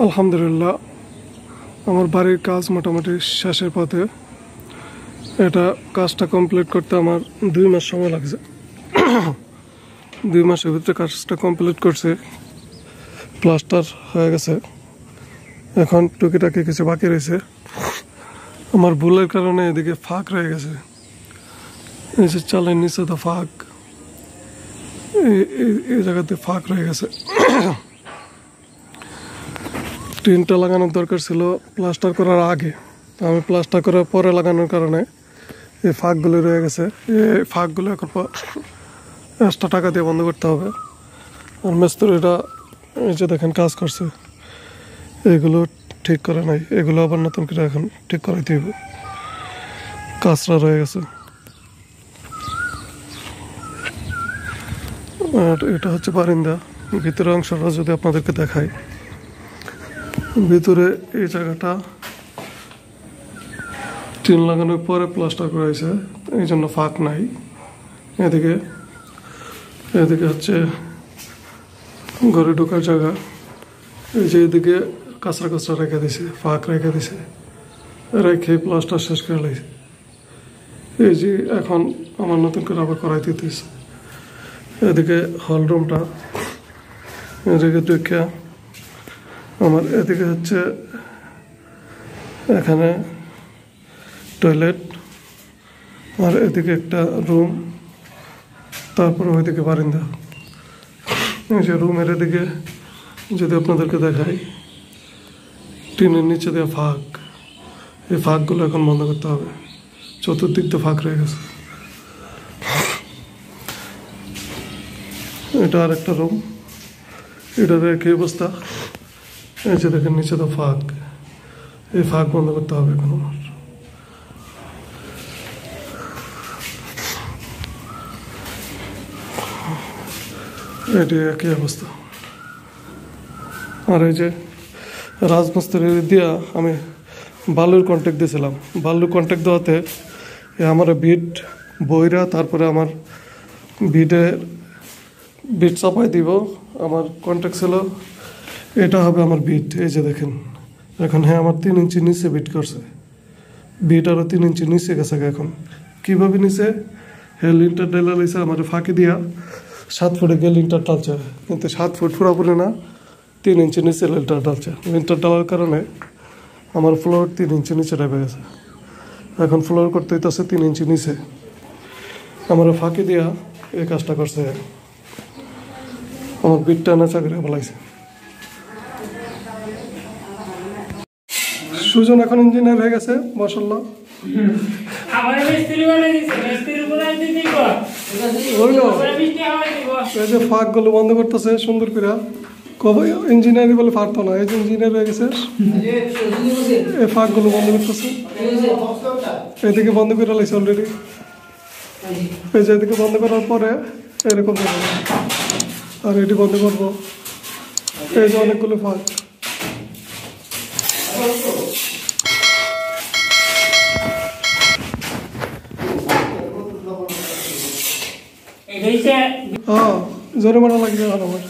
আলহামদুলিল্লাহ আমার বাড়ির কাজ মোটামুটি শেষের পথে। এটা কাজটা কমপ্লিট করতে আমার 2 মাস সময় লাগছে। 2 মাসের ভিতরে কাজটা কমপ্লিট করছে, প্লাস্টার হয়ে গেছে। এখন টুকিটাকি কিছু বাকি রয়েছে। আমার ভুলের কারণে এদিকে ফাঁক রয়ে গেছে। এই যে চালের নিচে তো ফাঁক, এই জায়গাতে ফাঁক রয়ে গেছে। টিনটা লাগানোর দরকার ছিল প্লাস্টার করার আগে, আমি প্লাস্টার করার পরে লাগানোর কারণে এই ফাঁকগুলো রয়ে গেছে। এই ফাঁকগুলো এখন এক্সট্রা টাকা দিয়ে বন্ধ করতে হবে। আর মিস্ত্রিরা এই যে দেখেন কাজ করছে, এগুলো ঠিক করে নাই, এগুলো আবার নতুন করে এখন ঠিক করাইতে হবে। কাজটা রয়ে গেছে। আর এটা হচ্ছে বারিন্দা। ভিতরের অংশটা যদি আপনাদেরকে দেখাই, ভিতরে এই জায়গাটা টিন লাগানোর পরে প্লাস্টার করা হয়েছে, এই জন্য ফাঁক নাই। এদিকে হচ্ছে ঘরে ঢোকার জায়গা। এই যে এদিকে কাঁচরা রেখে দিছে, ফাঁক রেখে দিছে, রেখে প্লাস্টার শেষ করে লাগছে। এই যে এখন আমার নতুন করে আবার করাই দিতেছে। এদিকে হলরুমটা, এদিকে দেখা আমার, এদিকে হচ্ছে এখানে টয়লেট, আর এদিকে একটা রুম, তারপরে ওইদিকে বারিন্দা। এই যে রুমের এদিকে যদি আপনাদেরকে দেখাই, টিনের নিচে দেওয়া ফাঁক, এই ফাঁকগুলো এখন বন্ধ করতে হবে। চতুর্দিক তো ফাঁক রয়ে গেছে। এটা আর একটা রুম, এটার একই অবস্থা। এই যে দেখেন নিচে তো ফাঁক, এই ফাঁক বন্ধ করতে হবে এখন আমার। এটি একই অবস্থা। আর এই যে রাজমিস্ত্রি দিয়া আমি বালুর কন্ট্যাক্ট দিয়েছিলাম। বালুর কন্ট্যাক্ট দেওয়াতে আমার বিট বইরা, তারপরে আমার বিট চাপাই দিব। আমার কন্ট্যাক্ট ছিল এটা হবে আমার বিট। এই যে দেখেন এখন, হ্যাঁ আমার 3 ইঞ্চি নিচে বিট করছে, বিট আরও 3 ইঞ্চি নিচে গেছে। এখন কীভাবে নিচে, হ্যাঁ লিনটার ডেলা লইছে আমার ফাঁকি দিয়া 7 ফুটে গিয়ে লিনটার টালছে, কিন্তু 7 ফুট পুরোপুরি না, 3 ইঞ্চি নিচে লিনটার টালছে। লিনটার ডালার কারণে আমার ফ্লোর 3 ইঞ্চি নিচে নেমে গেছে। এখন ফ্লোর করতে হইতেছে 3 ইঞ্চি নিচে। আমার ফাঁকি দিয়া এই কাজটা করছে, আমার বিটটা নেচা করে বলাইছে। সুজন এখন ইঞ্জিনিয়ার হয়ে গেছে, মাশাআল্লাহ। এই যে ফাঁকগুলো বন্ধ করতেছে সুন্দর করে। কবে ইঞ্জিনিয়ারিং বলে পারতো না, এই যে ইঞ্জিনিয়ার হয়ে গেছে। এই ফাঁকগুলো বন্ধ করতেছে, এদিকে বন্ধ করে লাগছে অলরেডি। এই যে এদিকে বন্ধ করার পরে এরকম, আর এটি বন্ধ করবো। এই যে অনেকগুলো ফাঁক, জরিমানা লাগবে আমার।